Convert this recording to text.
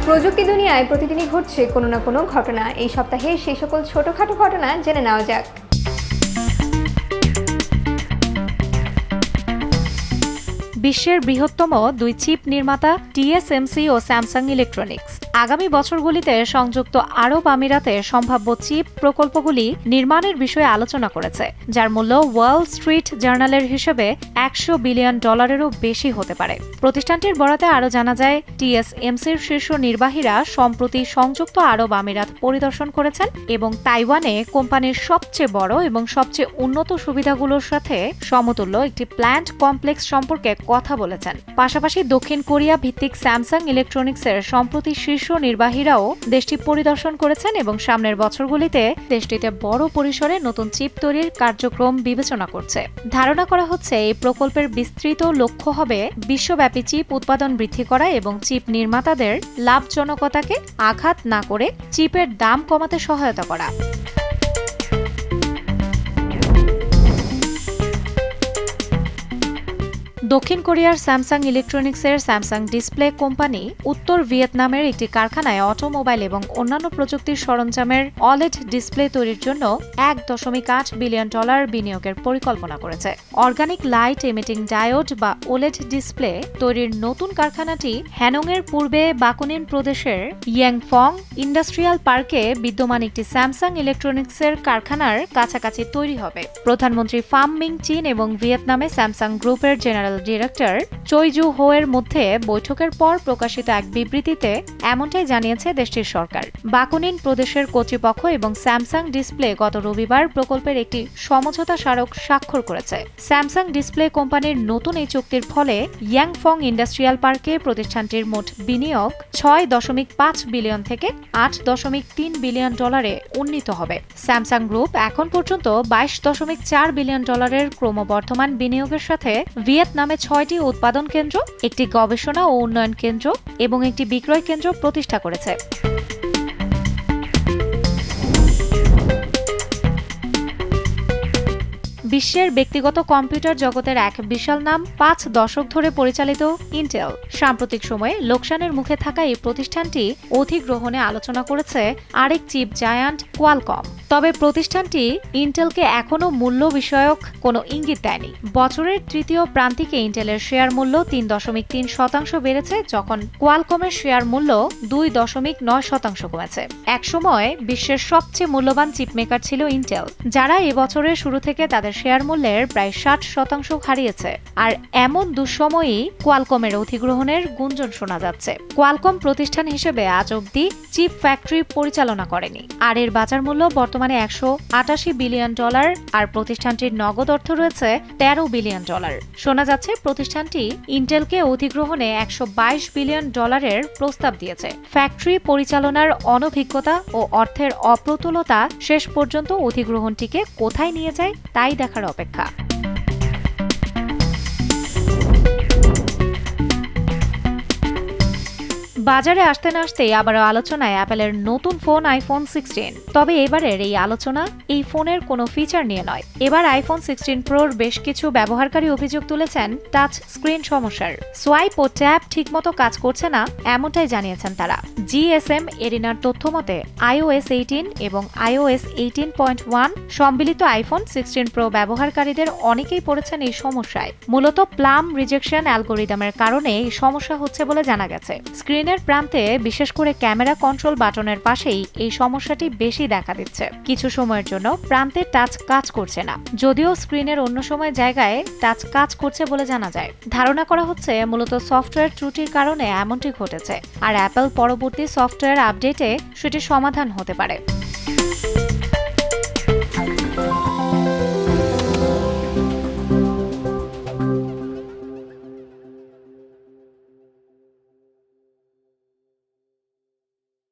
প্রযুক্তি দুনিয়ায় প্রতিদিনই ঘটছে কোনো না কোনো ঘটনা। এই সপ্তাহে সেই সকল ছোটখাটো ঘটনা জেনে নেওয়া যাক। বিশ্বের বৃহত্তম দুই চিপ নির্মাতা TSMC ও স্যামসাং ইলেকট্রনিক্স আগামী বছরগুলিতে সংযুক্ত আরব আমিরাতে সম্ভাব্য চিপ প্রকল্পগুলি নির্মাণের বিষয়ে আলোচনা করেছে, যার মূল্য ওয়াল স্ট্রিট জার্নালের হিসেবে $100 বিলিয়ন বেশি হতে পারে। প্রতিষ্ঠানটির বরাতে আরও জানা যায়, TSMCর শীর্ষ নির্বাহীরা সম্প্রতি সংযুক্ত আরব আমিরাত পরিদর্শন করেছেন এবং তাইওয়ানে কোম্পানির সবচেয়ে বড় এবং সবচেয়ে উন্নত সুবিধাগুলোর সাথে সমতুল্য একটি প্ল্যান্ট কমপ্লেক্স সম্পর্কে কথা বলেছেন। পাশাপাশি দক্ষিণ কোরিয়া ভিত্তিক স্যামসাং ইলেকট্রনিক্সের সম্প্রতি শীর্ষ নির্বাহীরাও দেশটি পরিদর্শন করেছেন এবং সামনের বছরগুলিতে দেশটিতে বড় পরিসরে নতুন চিপ তৈরির কার্যক্রম বিবেচনা করছে। ধারণা করা হচ্ছে এই প্রকল্পের বিস্তৃত লক্ষ্য হবে বিশ্বব্যাপী চিপ উৎপাদন বৃদ্ধি করা এবং চিপ নির্মাতাদের লাভজনকতাকে আঘাত না করে চিপের দাম কমাতে সহায়তা করা। দক্ষিণ কোরিয়ার স্যামসাং ইলেকট্রনিক্সের স্যামসাং ডিসপ্লে কোম্পানি উত্তর ভিয়েতনামের একটি কারখানায় অটোমোবাইল এবং অন্যান্য প্রযুক্তির সরঞ্জামের OLED ডিসপ্লে তৈরির জন্য $1.8 বিলিয়ন বিনিয়োগের পরিকল্পনা করেছে। অর্গানিক লাইট এমিটিং ডায়োড বা OLED ডিসপ্লে তৈরির নতুন কারখানাটি হ্যানংয়ের পূর্বে বাকুনিন প্রদেশের ইয়াংফং ইন্ডাস্ট্রিয়াল পার্কে বিদ্যমান একটি স্যামসাং ইলেকট্রনিক্সের কারখানার কাছাকাছি তৈরি হবে। প্রধানমন্ত্রী ফাম মিং চিন এবং ভিয়েতনামে স্যামসাং গ্রুপের জেনারেল ডিরেক্টর চই জু হো এর মধ্যে বৈঠকের পর প্রকাশিত এক বিবৃতিতে এমনটাই জানিয়েছে দেশটির সরকার। বাকুনিন প্রদেশের কর্তৃপক্ষ এবং স্যামসাং ডিসপ্লে গত রবিবার প্রকল্পের একটি সমঝোতা স্মারক স্বাক্ষর করেছে। স্যামসাং ডিসপ্লে কোম্পানির নতুন এই চুক্তির ফলে ইয়াংফং ইন্ডাস্ট্রিয়াল পার্কে প্রতিষ্ঠানটির মোট বিনিয়োগ $6.5 বিলিয়ন থেকে $8.3 বিলিয়ন উন্নীত হবে। স্যামসাং গ্রুপ এখন পর্যন্ত $22.4 বিলিয়ন ক্রমবর্ধমান বিনিয়োগের সাথে ভিয়েতনামে 6টি উৎপাদন কেন্দ্র, একটি গবেষণা ও উন্নয়ন কেন্দ্র এবং একটি বিক্রয় কেন্দ্র প্রতিষ্ঠা করেছে। বিশ্বের ব্যক্তিগত কম্পিউটার জগতের এক বিশাল নাম 5 দশক ধরে পরিচালিত ইন্টেল সাম্প্রতিক সময়ে লোকসানের মুখে থাকা এই প্রতিষ্ঠানটি অধিগ্রহণে আলোচনা করেছে আরেক চিপ জায়ান্ট কোয়ালকম। তবে প্রতিষ্ঠানটি ইন্টেলকে এখনও মূল্য বিষয়ক কোনো ইঙ্গিত দেয়নি। বছরের তৃতীয় প্রান্তিকে ইন্টেলের শেয়ার মূল্য 3.3% বেড়েছে, যখন কোয়ালকমের শেয়ার মূল্য 2.9% কমেছে। একসময় বিশ্বের সবচেয়ে মূল্যবান চিপ মেকার ছিল ইন্টেল, যারা এবছরের শুরু থেকে তাদের শেয়ার মূল্যের প্রায় 60% হারিয়েছে। আর এমন দুঃসময়েই কোয়ালকমের অধিগ্রহণের গুঞ্জন শোনা যাচ্ছে। কোয়ালকম প্রতিষ্ঠান হিসেবে আজ অবধি চিপ ফ্যাক্টরি পরিচালনা করেনি, আর এর বাজার মূল্য বর্তমানে $180 বিলিয়ন, আর প্রতিষ্ঠানটির নগদ অর্থ রয়েছে $13 বিলিয়ন। শোনা যাচ্ছে প্রতিষ্ঠানটি ইন্টেলকে অধিগ্রহণে $122 বিলিয়ন প্রস্তাব দিয়েছে। ফ্যাক্টরি পরিচালনার অনভিজ্ঞতা ও অর্থের অপ্রতুলতা শেষ পর্যন্ত অধিগ্রহণটিকে কোথায় নিয়ে যায় তাই দেখার অপেক্ষা। বাজারে আসতে না আসতেই আবারও আলোচনায় অ্যাপেলের নতুন ফোন আইফোন 16। তবে এবারের এই আলোচনা এই ফোনের কোনো ফিচার নিয়ে নয়। এবার আইফোন 16 প্রোর বেশ কিছু ব্যবহারকারী অভিযোগ তুলেছেন টাচ স্ক্রিন সমস্যার। সোয়াইপ ও ট্যাব ঠিকমতো কাজ করছে না, এমনটাই জানিয়েছেন তারা। GSM এরিনার তথ্য মতে iOS 18 এবং iOS 18.1 সম্মিলিত আইফোন 16 প্রো ব্যবহারকারীদের অনেকেই পড়েছেন এই সমস্যায়। মূলত প্লাম রিজেকশন অ্যালগোরিদমের কারণে এই সমস্যা হচ্ছে বলে জানা গেছে। স্ক্রিনের প্রান্তে বিশেষ করে ক্যামেরা কন্ট্রোল বাটনের পাশেই এই সমস্যাটি বেশি দেখা দিচ্ছে। কিছু সময়ের জন্য প্রান্তে টাচ কাজ করছে না, যদিও স্ক্রিনের অন্য সময় জায়গায় টাচ কাজ করছে বলে জানা যায়। ধারণা করা হচ্ছে মূলত সফটওয়্যার ত্রুটির কারণে এমনটি ঘটেছে, আর অ্যাপল পরবর্তী সফটওয়্যার আপডেটে সেটির সমাধান হতে পারে।